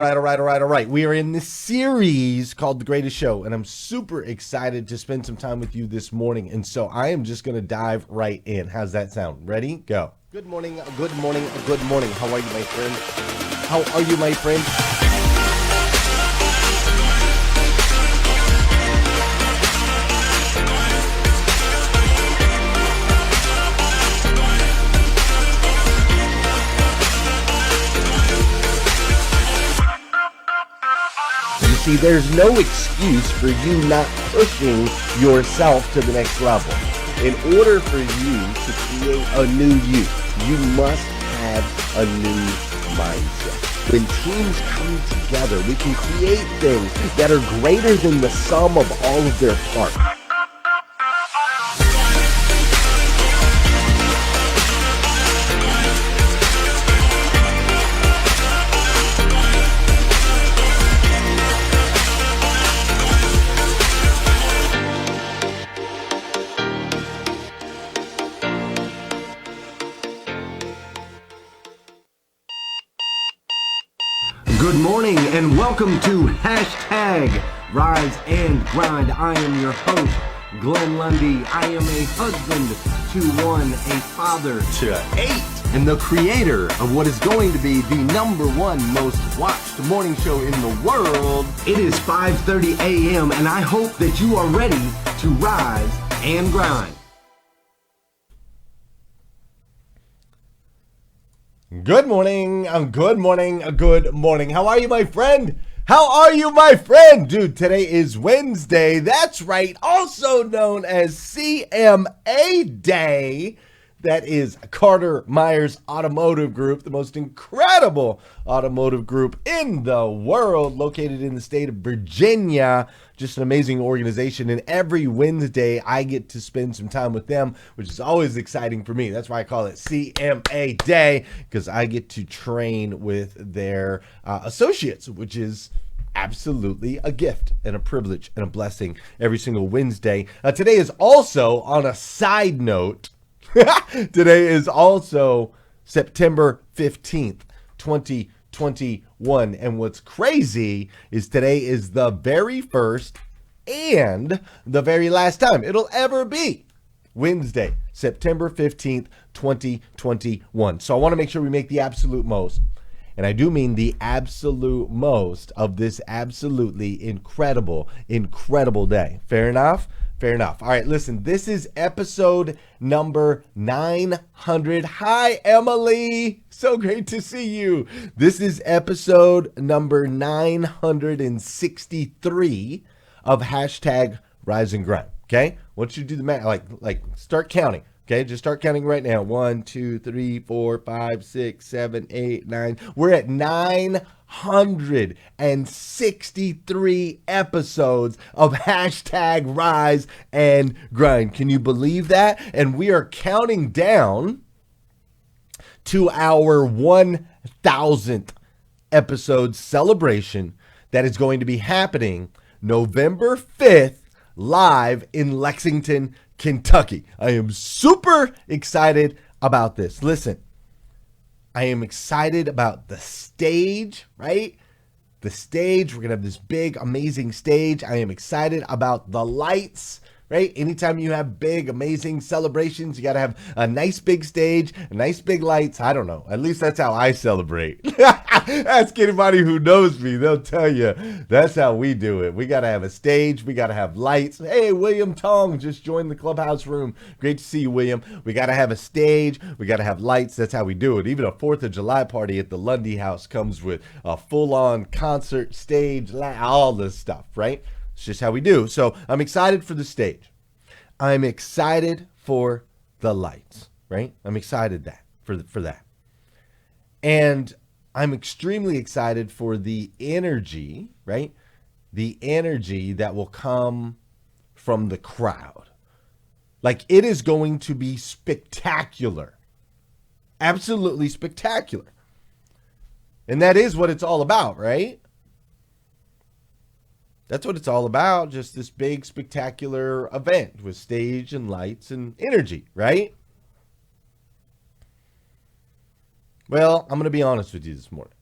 All right. We are in this series called The Greatest Show, and I'm super excited to spend some time with you this morning. And so I am just going to dive right in. How's that sound? Ready? Go. Good morning. Good morning. Good morning. How are you, my friend? How are you, my friend? See, there's no excuse for you not pushing yourself to the next level. In order for you to create a new you must have a new mindset. When teams come together, we can create things that are greater than the sum of all of their parts. Good morning and welcome to Hashtag Rise and Grind. I am your host, Glenn Lundy. I am a husband to one, a father to 8, and the creator of what is going to be the #1 most watched morning show in the world. It is 5:30 a.m. and I hope that you are ready to rise and grind. Good morning. Good morning. Good morning. How are you, my friend? How are you, my friend? Dude, today is Wednesday. That's right. Also known as CMA Day. That is Carter Myers Automotive Group, the most incredible automotive group in the world, located in the state of Virginia. Just an amazing organization. And every Wednesday, I get to spend some time with them, which is always exciting for me. That's why I call it CMA Day, because I get to train with their associates, which is absolutely a gift and a privilege and a blessing every single Wednesday. Today is also, on a side note, today is also September 15th, 2021. And what's crazy is today is the very first and the very last time it'll ever be Wednesday, September 15th, 2021. So I want to make sure we make the absolute most. And I do mean the absolute most of this absolutely incredible day. Fair enough? Fair enough. All right, listen, this is episode number 900. Hi, Emily. So great to see you. This is episode number 963 of Hashtag Rise and Grind. Okay? Once you do the math, like start counting. Okay, just start counting right now. 1, 2, 3, 4, 5, 6, 7, 8, 9. We're at 963 episodes of Hashtag Rise and Grind. Can you believe that? And we are counting down to our 1,000th episode celebration that is going to be happening November 5th live in Lexington, Kentucky. I am super excited about this. Listen, I am excited about the stage, right? The stage. We're going to have this big, amazing stage. I am excited about the lights, right? Anytime you have big, amazing celebrations, you got to have a nice big stage, a nice big lights. I don't know. At least that's how I celebrate. Ask anybody who knows me. They'll tell you that's how we do it. We got to have a stage. We got to have lights. Hey, William Tong just joined the clubhouse room. Great to see you, William. We got to have a stage. We got to have lights. That's how we do it. Even a 4th of July party at the Lundy house comes with a full-on concert stage, all this stuff, right? It's just how we do. So I'm excited for the stage. I'm excited for the lights, right? I'm excited for that. And I'm extremely excited for the energy, right? The energy that will come from the crowd. Like, it is going to be spectacular. Absolutely spectacular. And that is what it's all about, right? That's what it's all about. Just this big, spectacular event with stage and lights and energy, right? Well, I'm going to be honest with you this morning.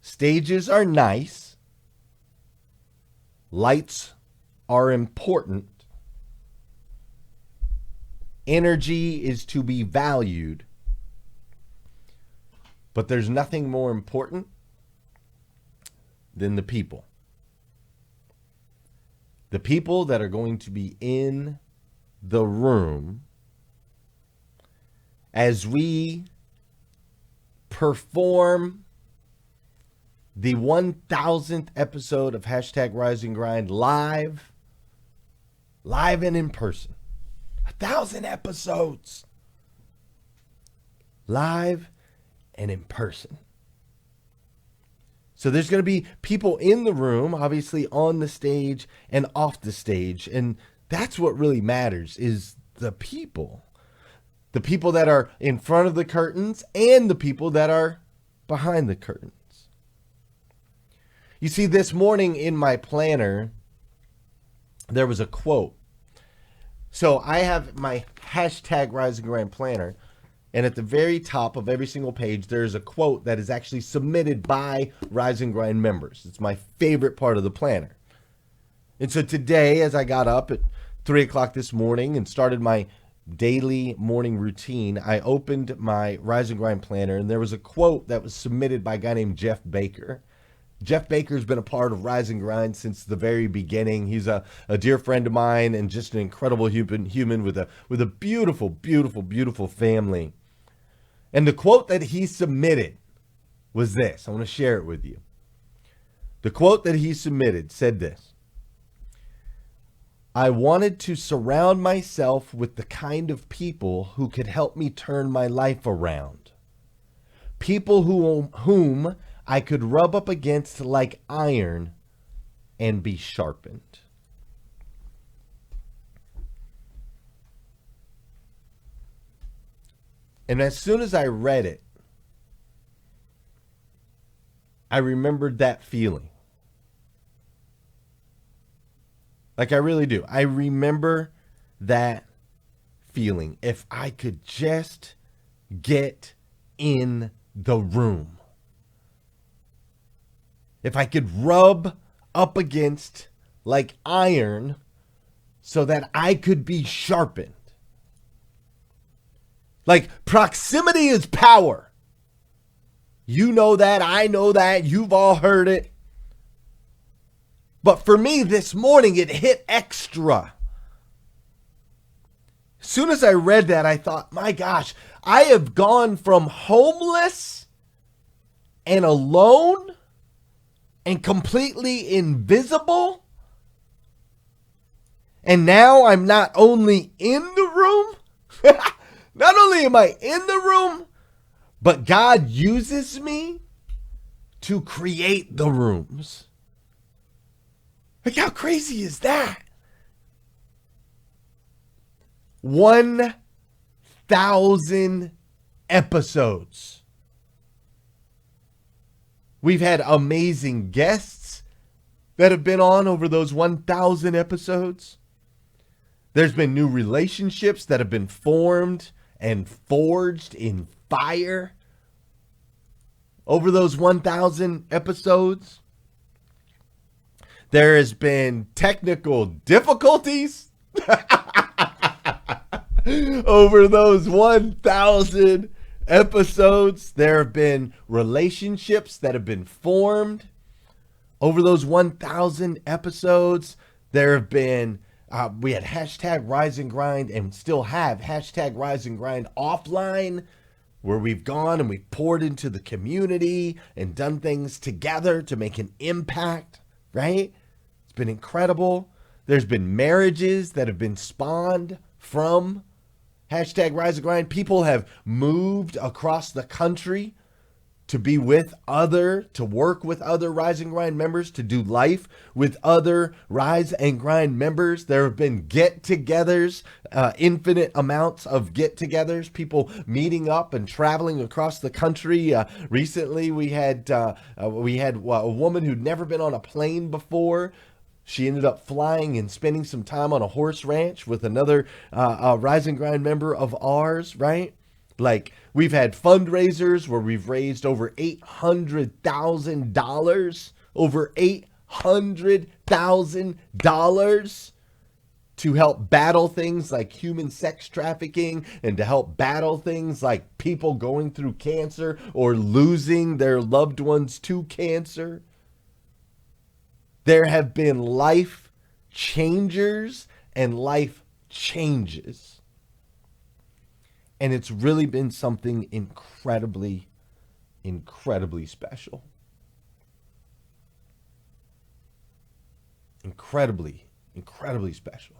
Stages are nice. Lights are important. Energy is to be valued. But there's nothing more important than the people. The people that are going to be in the room as we perform the 1000th episode of Hashtag Rise and Grind live and in person. 1,000 episodes. Live and in person. So there's going to be people in the room, obviously on the stage and off the stage. And that's what really matters, is the people. The people that are in front of the curtains and the people that are behind the curtains. You see, this morning in my planner, there was a quote. So I have my Hashtag Rise and Grind planner. And at the very top of every single page, there's a quote that is actually submitted by Rise and Grind members. It's my favorite part of the planner. And so today, as I got up at 3 o'clock this morning and started my daily morning routine, I opened my Rise and Grind planner, and there was a quote that was submitted by a guy named Jeff Baker. Jeff Baker's been a part of Rise and Grind since the very beginning. He's a dear friend of mine and just an incredible human with a beautiful, beautiful, beautiful family. And the quote that he submitted was this. I want to share it with you. The quote that he submitted said this: I wanted to surround myself with the kind of people who could help me turn my life around. People whom I could rub up against like iron and be sharpened. And as soon as I read it, I remembered that feeling. Like I really do. I remember that feeling. If I could just get in the room. If I could rub up against like iron so that I could be sharpened. Like proximity is power. You know that. I know that. You've all heard it. But for me this morning, it hit extra. As soon as I read that, I thought, my gosh, I have gone from homeless and alone and completely invisible. And now I'm not only in the room, not only am I in the room, but God uses me to create the rooms. Like, how crazy is that? 1,000 episodes. We've had amazing guests that have been on over those 1,000 episodes. There's been new relationships that have been formed and forged in fire over those 1,000 episodes. There has been technical difficulties over those 1,000 episodes. There have been relationships that have been formed over those 1,000 episodes. There have been, we had hashtag Rise and Grind and still have hashtag Rise and Grind offline, where we've gone and we've poured into the community and done things together to make an impact, right? It's been incredible. There's been marriages that have been spawned from hashtag Rise and Grind. People have moved across the country to be with to work with other Rise and Grind members, to do life with other Rise and Grind members. There have been get-togethers, infinite amounts of get-togethers, people meeting up and traveling across the country. Recently, we had a woman who'd never been on a plane before. She ended up flying and spending some time on a horse ranch with another Rise and Grind member of ours, right? Like, we've had fundraisers where we've raised over $800,000, over $800,000 to help battle things like human sex trafficking and to help battle things like people going through cancer or losing their loved ones to cancer. There have been life changers and life changes. And it's really been something incredibly, incredibly special. Incredibly, incredibly special.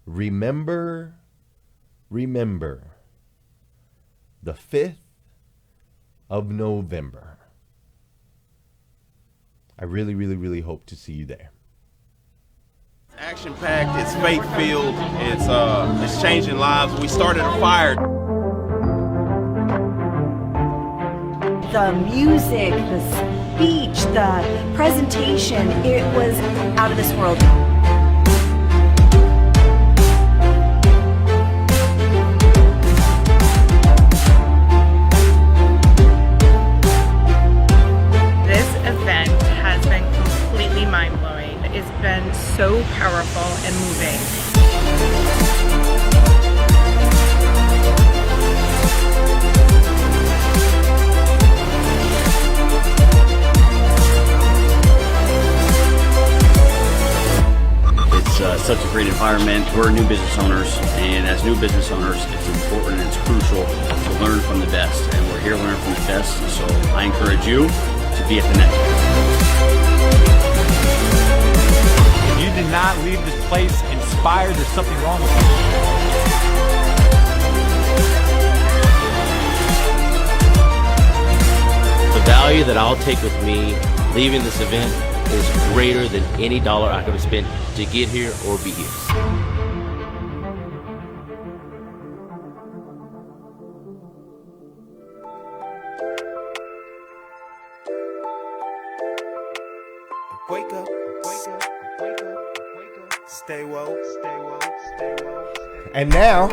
Remember the 5th of November. I really, really, really hope to see you there. Action-packed, it's faith-filled, it's changing lives. We started a fire. The music, the speech, the presentation, it was out of this world. This event has been completely mind-blowing. It's been so powerful and moving. It's such a great environment. We're new business owners, and as new business owners, it's important and it's crucial to learn from the best, and we're here to learn from the best, so I encourage you to be at the next one. If you did not leave this place inspired, there's something wrong with you. The value that I'll take with me leaving this event is greater than any dollar I could have spent to get here or be here. Wake up, wake up, wake up, wake up. Stay woke, stay woke, stay woke. And now,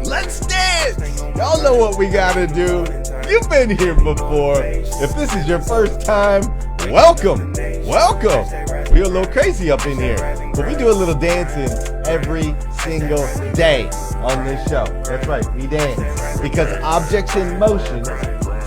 let's dance! Y'all know what we gotta do. You've been here before. If this is your first time, welcome, welcome. We're a little crazy up in here, but we do a little dancing every single day on this show. That's right, we dance. Because objects in motion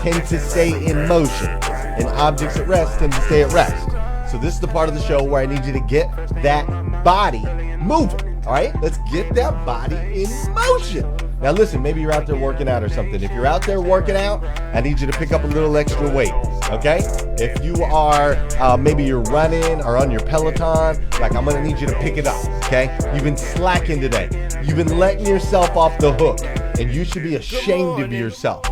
tend to stay in motion, and objects at rest tend to stay at rest. So this is the part of the show where I need you to get that body moving. All right, let's get that body in motion. Now listen, maybe you're out there working out or something. If you're out there working out, I need you to pick up a little extra weight, okay? If you are, maybe you're running or on your Peloton, like I'm gonna need you to pick it up, okay? You've been slacking today. You've been letting yourself off the hook, and you should be ashamed of yourself.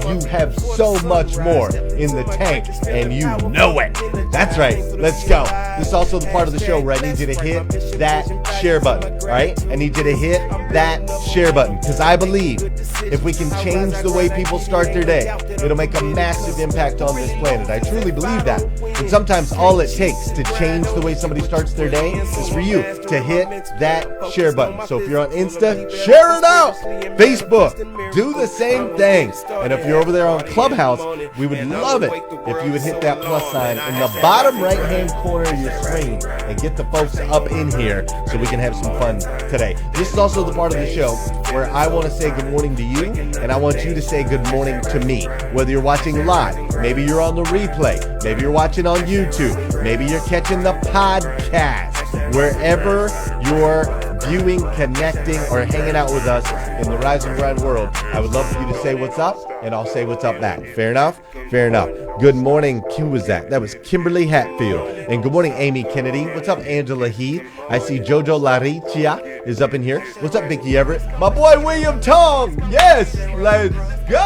You have so much more in the tank, and you know it. That's right. Let's go. This is also the part of the show where I need you to hit that share button, all right? I need you to hit that share button, because I believe if we can change the way people start their day, it'll make a massive impact on this planet. I truly believe that. And sometimes all it takes to change the way somebody starts their day is for you to hit that share button. So if you're on Insta, share it out. Facebook, do the same thing. And if you're over there on Clubhouse, we would love it if you would hit that plus sign in the bottom right-hand corner of your screen and get the folks up in here so we can have some fun today. This is also the part of the show where I want to say good morning to you, and I want you to say good morning to me. Whether you're watching live, maybe you're on the replay, maybe you're watching on YouTube, maybe you're catching the podcast, wherever you're viewing, connecting, or hanging out with us in the Rise and Grind world, I would love for you to say what's up, and I'll say what's up back. Fair enough? Fair enough. Good morning. Who was that? That was Kimberly Hatfield. And good morning, Amy Kennedy. What's up, Angela Heath? I see Jojo Laricia is up in here. What's up, Vicky Everett? My boy, William Tong. Yes, let's go.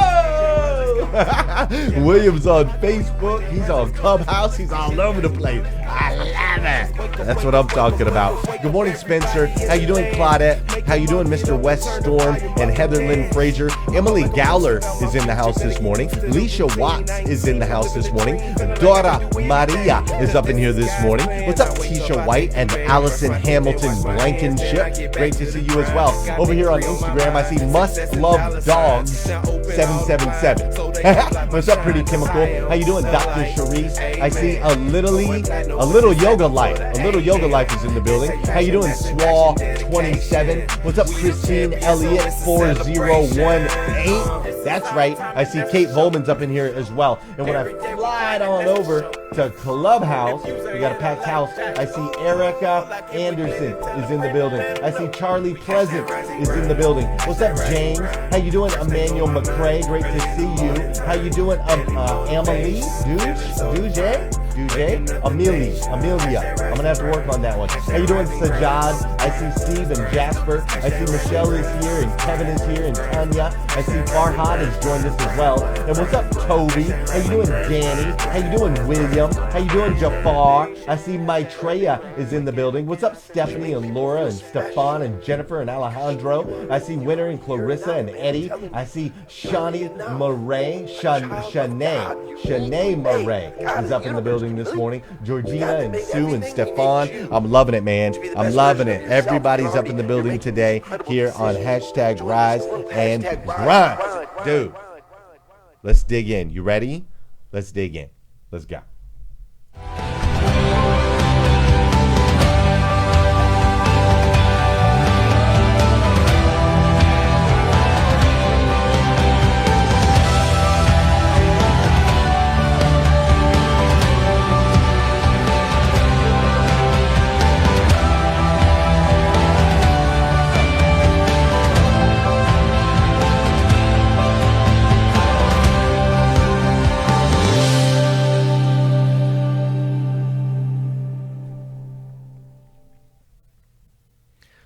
William's on Facebook. He's on Clubhouse. He's all over the place. I love that. That's what I'm talking about. Good morning, Spencer. How you doing, Claudette? How you doing, Mr. West Storm and Heather Lynn Frazier? Emily Gowler is in the house this morning. Leisha Watts is in the house this morning. Dora Maria is up in here this morning. What's up, Tisha White and Allison Hamilton Blankenship? Great to see you as well. Over here on Instagram, I see Must Love Dogs 777. What's up, Pretty Chemical? How you doing, Dr. Sharice? I see a little yoga life. A little yoga life is in the building. How you doing, Swaw 27? What's up, Christine Elliott 4018? That's right. I see Kate Volman's up in here as well. And when I fly on over to Clubhouse, we got a packed house. I see Erica Anderson is in the building. I see Charlie Pleasant is in the building. What's up, James? How you doing, Emmanuel McCrae? Great to see you. How you doing, Amelie? Amelia. I'm gonna have to work on that one. How you doing, Sajad? I see Steve and Jasper. I see Michelle is here and Kevin is here and Tanya. I see Farhad has joined us as well. And what's up, Toby? How you doing, Danny? How you doing, William? How you doing, Jafar? I see Maitreya is in the building. What's up, Stephanie and Laura and Stefan and Jennifer and Alejandro? I see Winter and Clarissa and Eddie. I see Shanae Murray. Shanae Murray is up in the building this morning. Georgina and Sue and Stefan. I'm loving it, man. I'm loving it. Everybody's up in the building today here on hashtag Rise and Grind. Dude, let's dig in. You ready? Let's dig in. Let's go.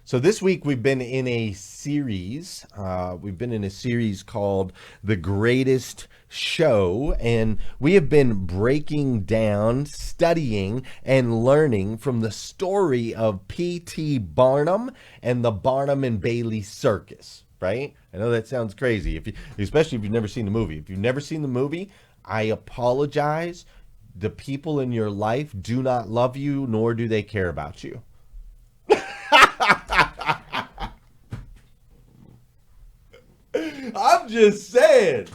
So this week we've been in a series. Called The Greatest Show, and we have been breaking down, studying, and learning from the story of P.T. Barnum and the Barnum and Bailey Circus. Right? I know that sounds crazy, especially if you've never seen the movie. If you've never seen the movie, I apologize. The people in your life do not love you, nor do they care about you. I'm just saying,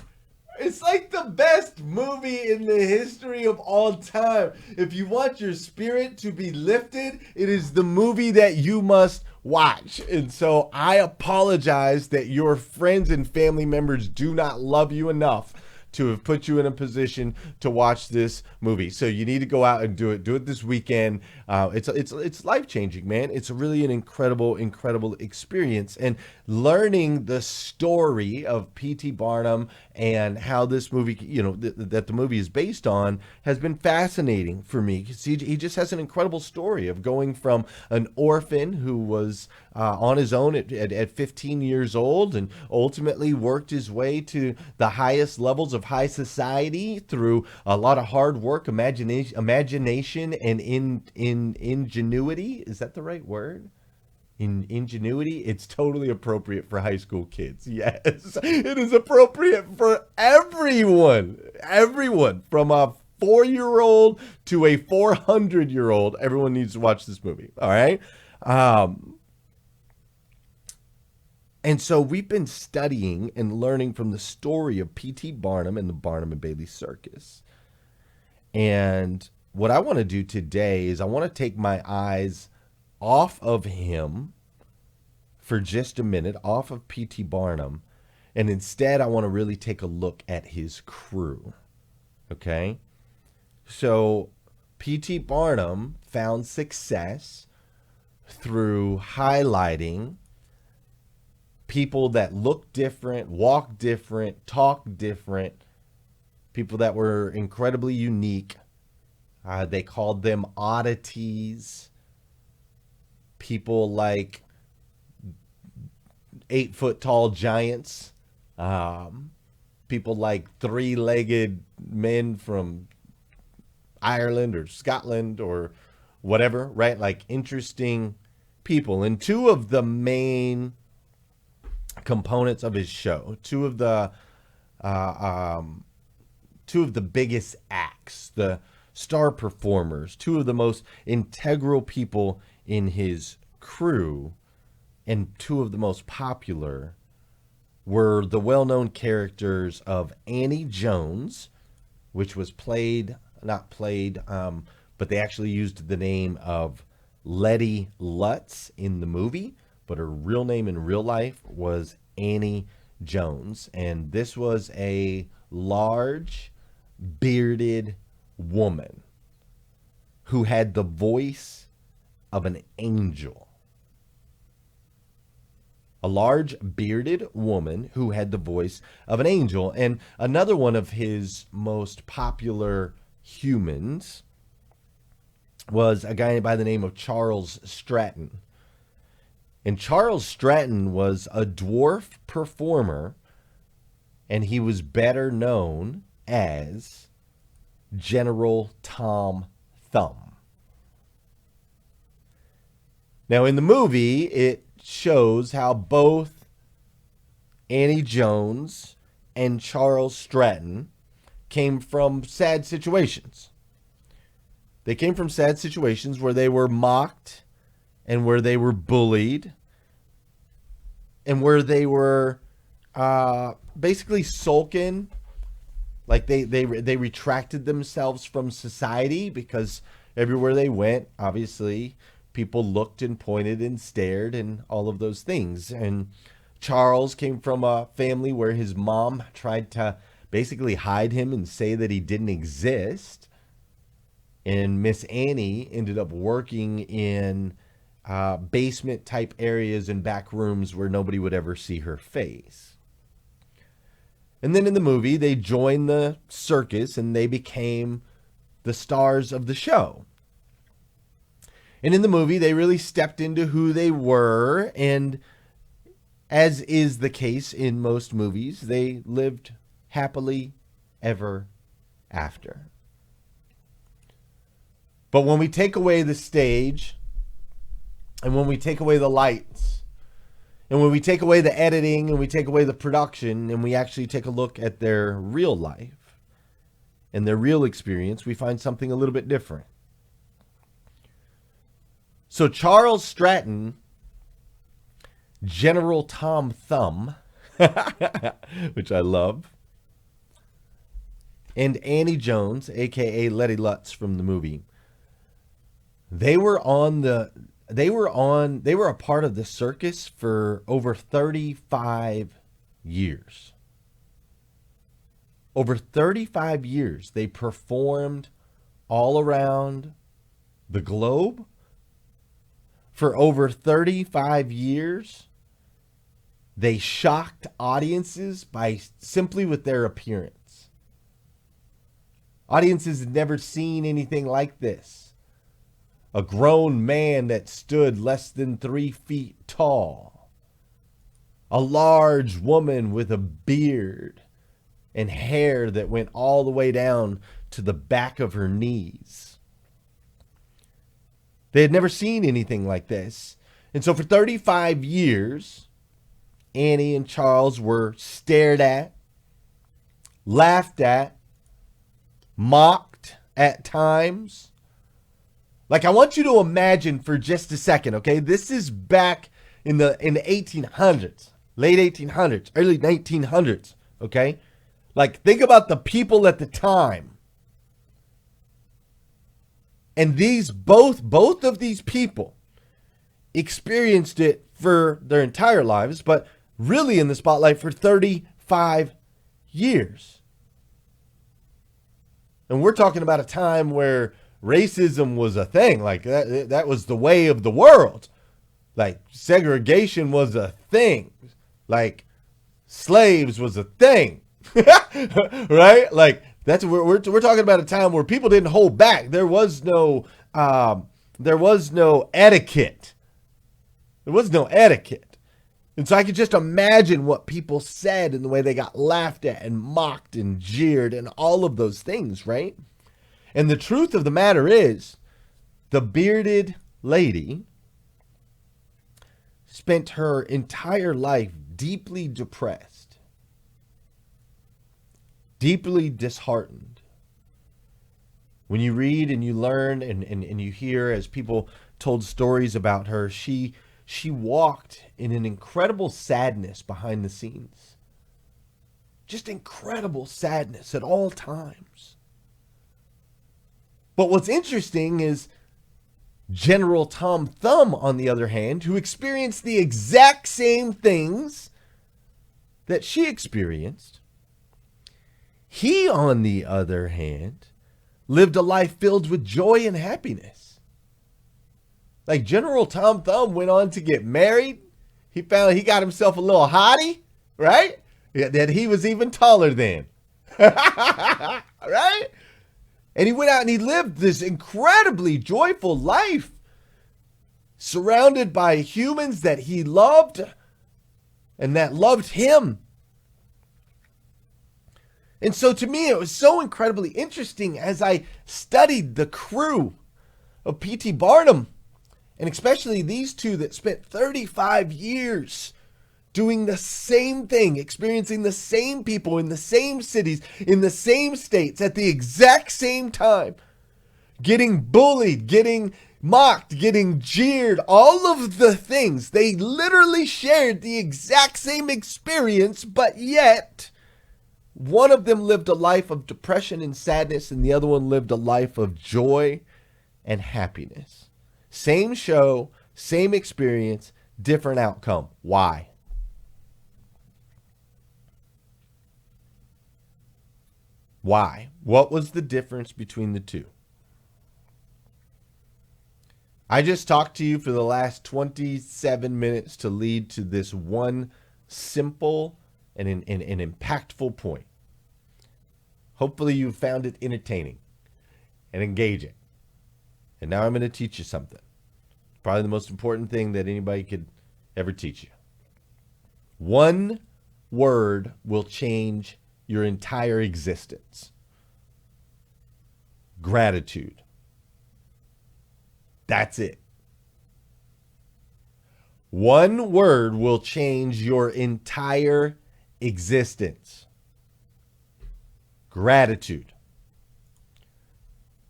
it's like the best movie in the history of all time. If you want your spirit to be lifted, it is the movie that you must watch. And so I apologize that your friends and family members do not love you enough to have put you in a position to watch this movie. So you need to go out and do it. Do it this weekend. It's life-changing, man. It's really an incredible experience. And learning the story of P.T. Barnum and how this movie, that the movie is based on, has been fascinating for me. Because he just has an incredible story of going from an orphan who was on his own at 15 years old, and ultimately worked his way to the highest levels of high society through a lot of hard work, imagination, and ingenuity. Is that the right word? Ingenuity? It's totally appropriate for high school kids. Yes, it is appropriate for everyone. Everyone from a 4-year-old to a 400-year-old. Everyone needs to watch this movie. All right. And so we've been studying and learning from the story of P.T. Barnum and the Barnum and Bailey Circus. And what I want to do today is I want to take my eyes off of him for just a minute, off of P.T. Barnum, and instead I want to really take a look at his crew. Okay? So P.T. Barnum found success through highlighting people that look different, walk different, talk different, people that were incredibly unique. They called them oddities. People like 8-foot-tall giants. People like 3-legged men from Ireland or Scotland or whatever, right? Like interesting people. And two of the main components of his show, two of the biggest acts, the star performers, two of the most integral people in his crew, and two of the most popular were the well-known characters of Annie Jones, which was but they actually used the name of Letty Lutz in the movie, but her real name in real life was Annie Jones. And this was a large, bearded woman who had the voice of an angel. A large, bearded woman who had the voice of an angel. And another one of his most popular humans was a guy by the name of Charles Stratton. And Charles Stratton was a dwarf performer, and he was better known as General Tom Thumb. Now, in the movie, it shows how both Annie Jones and Charles Stratton came from sad situations. They came from sad situations where they were mocked and where they were bullied and where they were basically sulking. Like they retracted themselves from society because everywhere they went, obviously, people looked and pointed and stared and all of those things. And Charles came from a family where his mom tried to basically hide him and say that he didn't exist. And Miss Annie ended up working in basement type areas and back rooms where nobody would ever see her face. And then in the movie, they joined the circus and they became the stars of the show. And in the movie, they really stepped into who they were. And as is the case in most movies, they lived happily ever after. But when we take away the stage, and when we take away the lights, and when we take away the editing, and we take away the production, and we actually take a look at their real life and their real experience, we find something a little bit different. So Charles Stratton, General Tom Thumb, which I love, and Annie Jones, aka Letty Lutz from the movie, they were a part of the circus for over 35 years. Over 35 years, they performed all around the globe. For over 35 years, they shocked audiences by simply with their appearance. Audiences had never seen anything like this. A grown man that stood less than 3 feet tall. A large woman with a beard and hair that went all the way down to the back of her knees. They had never seen anything like this. And so for 35 years, Annie and Charles were stared at, laughed at, mocked at times. Like, I want you to imagine for just a second, okay? This is back in the 1800s, late 1800s, early 1900s, okay? Like, think about the people at the time. And both of these people experienced it for their entire lives, but really in the spotlight for 35 years. And we're talking about a time where racism was a thing. Like that was the way of the world. Like segregation was a thing. Like slaves was a thing. Right? Like that's we're talking about a time where people didn't hold back. There was no etiquette. There was no etiquette. And so I could just imagine what people said and the way they got laughed at and mocked and jeered and all of those things, right? And the truth of the matter is The bearded lady spent her entire life deeply depressed, deeply disheartened. When you read and you learn and you hear as people told stories about her, she walked in an incredible sadness behind the scenes. Just incredible sadness at all times. But what's interesting is General Tom Thumb, on the other hand, who experienced the exact same things that she experienced, he, on the other hand, lived a life filled with joy and happiness. Like General Tom Thumb went on to get married. He found he got himself a little hottie, right? That he was even taller than. Right? And he went out and he lived this incredibly joyful life, surrounded by humans that he loved and that loved him. And so to me, it was so incredibly interesting as I studied the crew of P.T. Barnum, and especially these two that spent 35 years doing the same thing, experiencing the same people in the same cities, in the same states, at the exact same time, getting bullied, getting mocked, getting jeered, all of the things. They literally shared the exact same experience, but yet one of them lived a life of depression and sadness, and the other one lived a life of joy and happiness. Same show, same experience, different outcome. Why? Why? What was the difference between the two? I just talked to you for the last 27 minutes to lead to this one simple and an impactful point. Hopefully you found it entertaining and engaging. And now I'm going to teach you something. Probably the most important thing that anybody could ever teach you. One word will change your entire existence. Gratitude. That's it. One word will change your entire existence. Gratitude.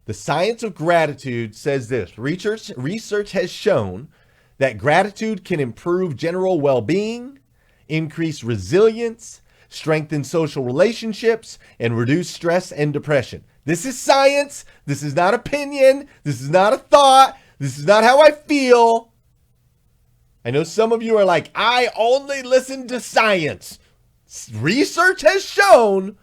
The science of gratitude says this. Research has shown that gratitude can improve general well-being, increase resilience, strengthen social relationships, and reduce stress and depression. This is science. This is not opinion. This is not a thought. This is not how I feel. I know some of you are like, I only listen to science. Research has shown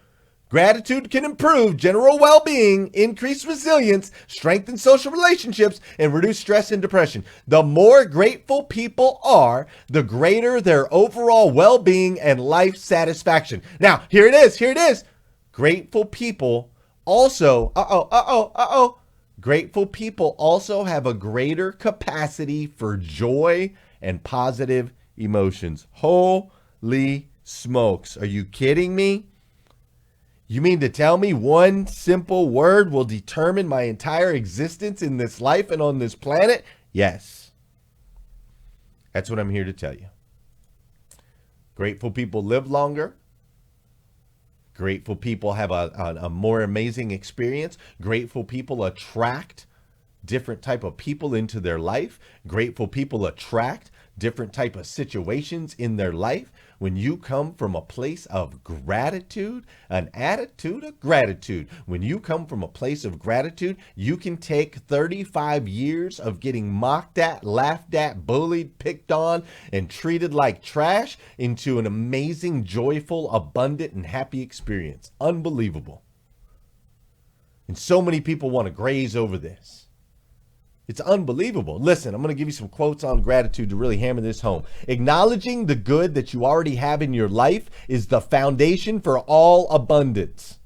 gratitude can improve general well-being, increase resilience, strengthen social relationships, and reduce stress and depression. The more grateful people are, the greater their overall well-being and life satisfaction. Now, here it is. Grateful people also, grateful people also have a greater capacity for joy and positive emotions. Holy smokes. Are you kidding me? You mean to tell me one simple word will determine my entire existence in this life and on this planet? Yes. That's what I'm here to tell you. Grateful people live longer. Grateful people have a more amazing experience. Grateful people attract different type of people into their life. Grateful people attract different type of situations in their life. When you come from a place of gratitude, an attitude of gratitude, when you come from a place of gratitude, you can take 35 years of getting mocked at, laughed at, bullied, picked on, and treated like trash into an amazing, joyful, abundant, and happy experience. Unbelievable. And so many people want to graze over this. It's unbelievable. Listen, I'm going to give you some quotes on gratitude to really hammer this home. Acknowledging the good that you already have in your life is the foundation for all abundance.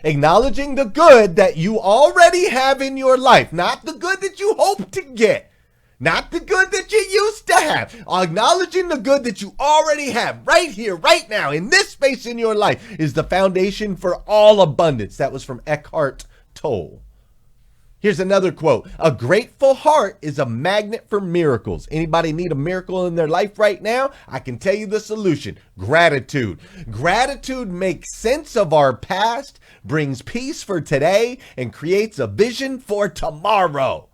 Acknowledging the good that you already have in your life, not the good that you hope to get, not the good that you used to have. Acknowledging the good that you already have right here, right now, in this space in your life is the foundation for all abundance. That was from Eckhart Tolle. Here's another quote. A grateful heart is a magnet for miracles. Anybody need a miracle in their life right now? I can tell you the solution. Gratitude. Gratitude makes sense of our past, brings peace for today, and creates a vision for tomorrow.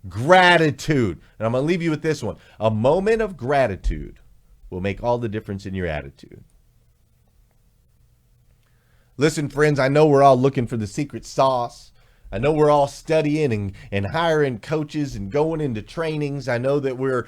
Gratitude. And I'm going to leave you with this one. A moment of gratitude will make all the difference in your attitude. Listen, friends, I know we're all looking for the secret sauce. I know we're all studying and hiring coaches and going into trainings. I know that we're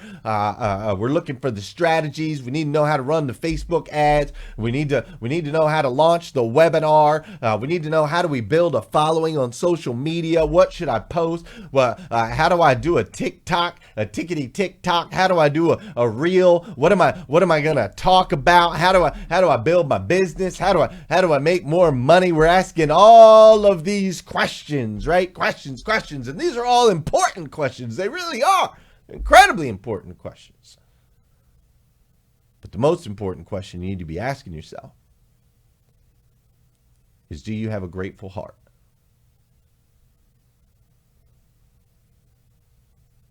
looking for the strategies. We need to know how to run the Facebook ads. We need to know how to launch the webinar. We need to know, how do we build a following on social media? What should I post? Well, how do I do a TikTok, a tickety TikTok? How do I do a reel? What am I gonna talk about? How do I build my business? How do I make more money? We're asking all of these questions. Right? Questions. And these are all important questions. They really are incredibly important questions. But the most important question you need to be asking yourself is, do you have a grateful heart?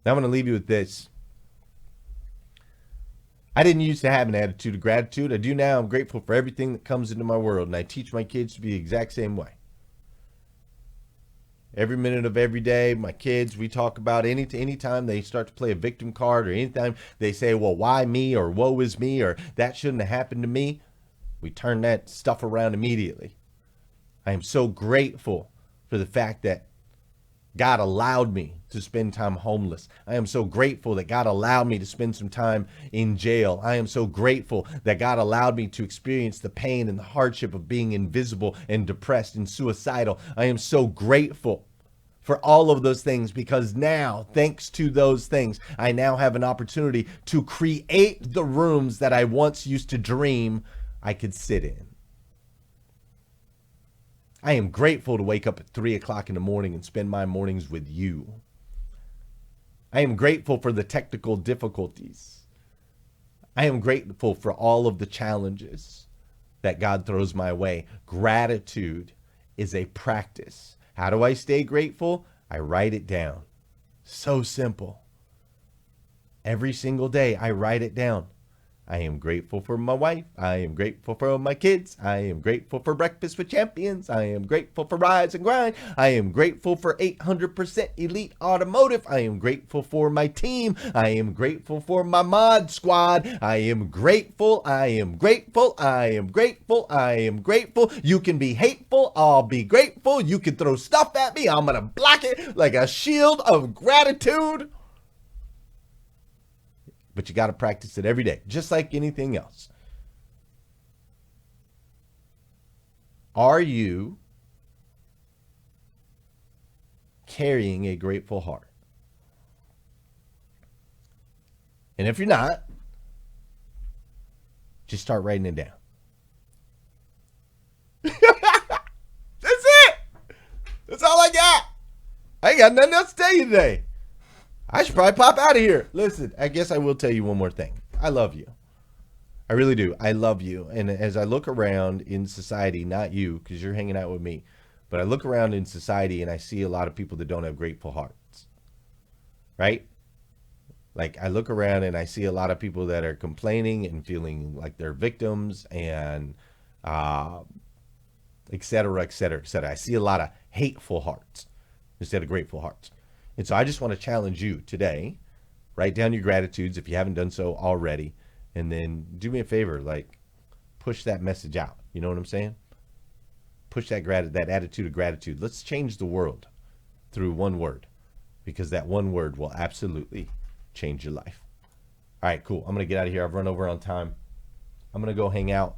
Now I'm going to leave you with this. I didn't used to have an attitude of gratitude. I do now. I'm grateful for everything that comes into my world, and I teach my kids to be the exact same way. Every minute of every day, my kids, we talk about anytime they start to play a victim card, or anytime they say, well, why me, or woe is me, or that shouldn't have happened to me, we turn that stuff around immediately. I am so grateful for the fact that God allowed me to spend time homeless. I am so grateful that God allowed me to spend some time in jail. I am so grateful that God allowed me to experience the pain and the hardship of being invisible and depressed and suicidal. I am so grateful for all of those things, because now, thanks to those things, I now have an opportunity to create the rooms that I once used to dream I could sit in. I am grateful to wake up at 3 o'clock in the morning and spend my mornings with you. I am grateful for the technical difficulties. I am grateful for all of the challenges that God throws my way. Gratitude is a practice. How do I stay grateful? I write it down. So simple. Every single day, I write it down. I am grateful for my wife. I am grateful for my kids. I am grateful for Breakfast with Champions. I am grateful for Rise and Grind. I am grateful for 800% Elite Automotive. I am grateful for my team. I am grateful for my mod squad. I am grateful. I am grateful. I am grateful. I am grateful. You can be hateful. I'll be grateful. You can throw stuff at me. I'm going to block it like a shield of gratitude. But you got to practice it every day, just like anything else. Are you carrying a grateful heart? And if you're not, just start writing it down. That's it. That's all I got. I ain't got nothing else to tell you today. I should probably pop out of here. Listen, I guess I will tell you one more thing. I love you. I really do. I love you. And as I look around in society, not you, because you're hanging out with me, but I look around in society and I see a lot of people that don't have grateful hearts. Right? Like, I look around and I see a lot of people that are complaining and feeling like they're victims and et cetera, et cetera, et cetera. I see a lot of hateful hearts instead of grateful hearts. And so I just want to challenge you today. Write down your gratitudes if you haven't done so already. And then do me a favor, like, push that message out. You know what I'm saying? Push that attitude of gratitude. Let's change the world through one word, because that one word will absolutely change your life. All right, cool. I'm going to get out of here. I've run over on time. I'm going to go hang out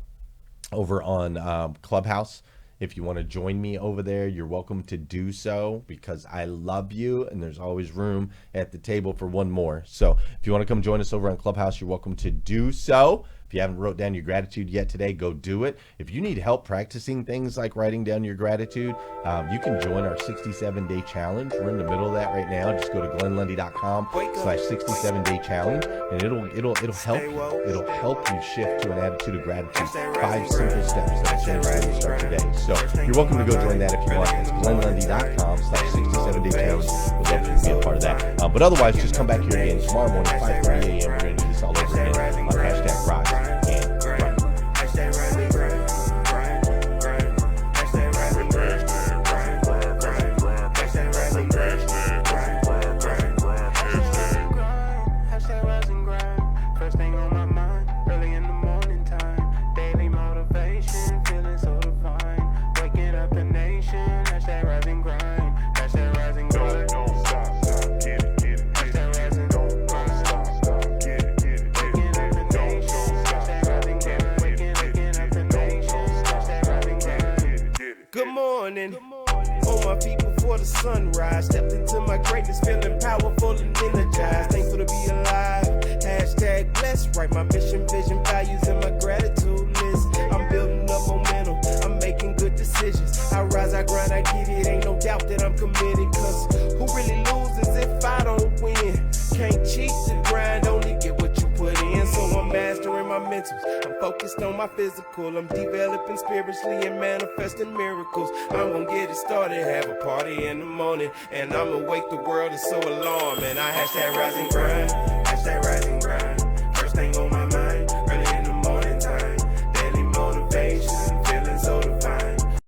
over on Clubhouse. If you want to join me over there, you're welcome to do so, because I love you and there's always room at the table for one more. So if you want to come join us over on Clubhouse, you're welcome to do so. If you haven't wrote down your gratitude yet today, go do it. If you need help practicing things like writing down your gratitude, you can join our 67-day challenge. We're in the middle of that right now. Just go to glenlundy.com/67-day challenge, and it'll help you. It'll help you shift to an attitude of gratitude. 5 simple steps that change the way you start your day. So you're welcome to go join that if you want. It's glenlundy.com/67-day challenge. We'd love for you to be a part of that. But otherwise, just come back here again tomorrow morning, 5:30 a.m. We're going to do this all over again on #Rise and Grind. First thing on my mind, early in the morning time. Daily motivation, feeling so divine. Waking up the nation, #Rise and Grind. #Rise and Grind. Don't stop, get it, get it. #Rise and Don't stop, get it, get it. Waking up the nation, #Rise and Grind. Waking up the nation, #Rise and Grind. Good morning. On my feet before the sunrise. Stepped into my greatness, feeling powerful and energized. Thankful to be alive. #blessed. Write my mission, vision, values, and my gratitude list. I'm building up momentum. I'm making good decisions. I rise, I grind, I get it. Ain't no doubt that I'm committed. Cause who really loses if I don't win? Can't cheat the grind, only get what you put in. So I'm mastering my mentals. I'm focused on my physical. I'm developing spiritually and manifesting miracles. I'm gonna get it started, have a party in the morning, and I'ma wake the world is so alarmed. And I #Rise and Grind. #Rise and Grind. First thing on